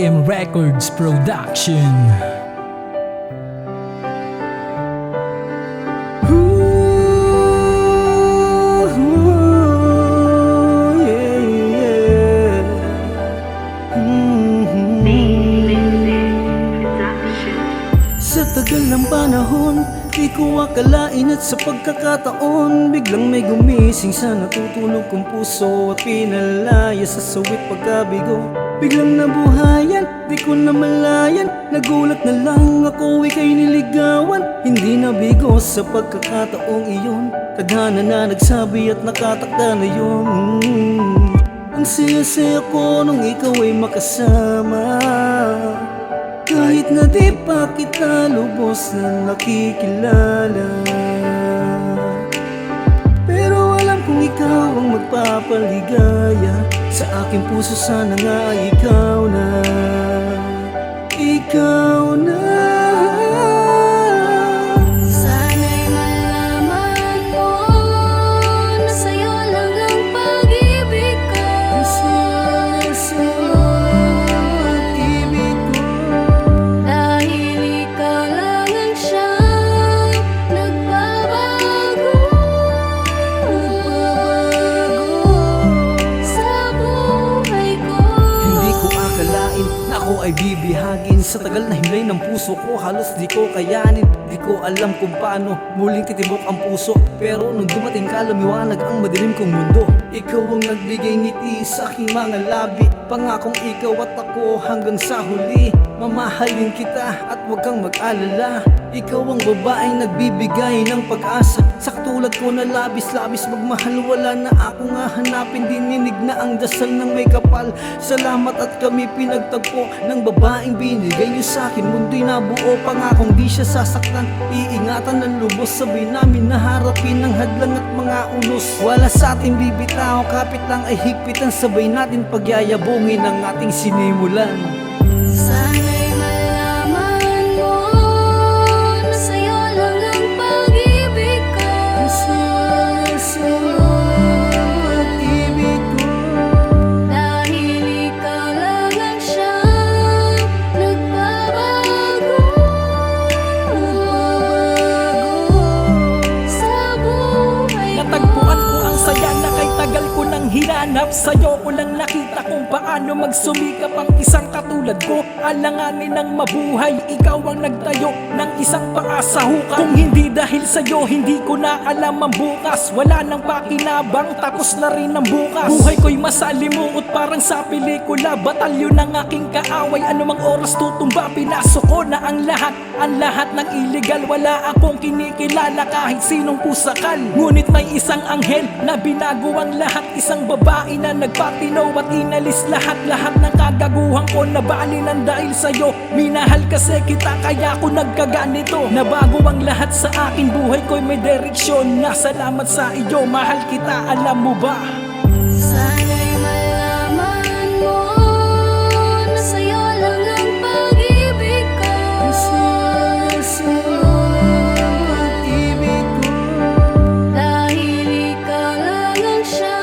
RM Records Production. Sa tagal ng panahon, di ko akalain at sa pagkakataon biglang may gumising sa natutulog kong puso at pinalaya sa suwit pagkabigo. Biglang nabuhayan, di ko namalayan, nagulat na lang ako ika'y niligawan. Hindi nabigo sa pagkakataong iyon, tadhana na nagsabi at nakatakda na yun. Ang saya-saya ko nung ikaw ay makasama, kahit na di pa kita lubos na nakikilala. Pero alam kong ikaw ang magpapaligaya, sa aking puso sana nga ikaw na. Ikaw na. Sana'y malaman mo na sa'yo lang ang pag-ibig ko. Sa'yo ang pag-ibig ko. Dahil ikaw lang ang siyang nagbabago sa buhay ko. Hindi ko akalain na ako ay bibihagin sa tagal na himlay ng puso ko. Halos di ko kayanin, di ko alam kung paano muling titibok ang puso. Pero nung dumating ka, lumiwanag ang madilim kong mundo. Ikaw ang nagbigay ngiti sa aking mga labi, pangakong ikaw at ako hanggang sa huli. Mamahalin kita at huwag kang mag-alala, ikaw ang babaeng nagbibigay ng pag-asa. Sa katulad ko na labis-labis magmahal, wala na akong hahanapin. Dininig na ang dasal ng may kapal. Salamat at kami pinagtagpo ng babaeng binigay niyo sa'kin. Mundo'y nabuo, pangakong di siya sasaktan. Iingatan ng lubos, sabay namin naharapin ang hadlang at mga unos. Wala sa ating bibitaw, kapit lang ay higpitan. Sabay natin pagyayabungin ang ating sinimulan. Sana'y malaman mo na sa'yo lang ang pag-ibig ko. Sa'yo ang pag-ibig ko. Dahil ikaw lang ang siyang nagbabago sa buhay ko. Natagpuan ko ang saya na kay tagal ko nang hinanap. Sa'yo ko lang nakita kung paano magsumikap ang isang katulad ko. Alanganin ng mabuhay, ikaw ang nagtayo ng isang paa sa hukay. Kung hindi dahil sa'yo, hindi ko na alam ang bukas. Wala nang pakinabang, tapos na rin ang bukas. Buhay ko'y masalimuot parang sa pelikula. Batalyon ng aking kaaway, anumang oras tutumba. Pinasok ko na ang lahat ng illegal. Wala akong kinikilala kahit sinong pusakal. Ngunit may isang anghel na binago ang lahat. Isang babae na nagpatinaw at inalis lahat ng kagaguhan ko. Nabalinan dahil sa'yo, minahal kasi kita kaya ako nagkaganito. Nabago ang lahat sa akin, buhay ko'y may direksyon. Nasalamat sa iyo, mahal kita, alam mo ba? Sana'y malaman mo na sa'yo lang ang pag-ibig ko. Sa'yo ang pag-ibig ko. Dahil ikaw lang ang siyang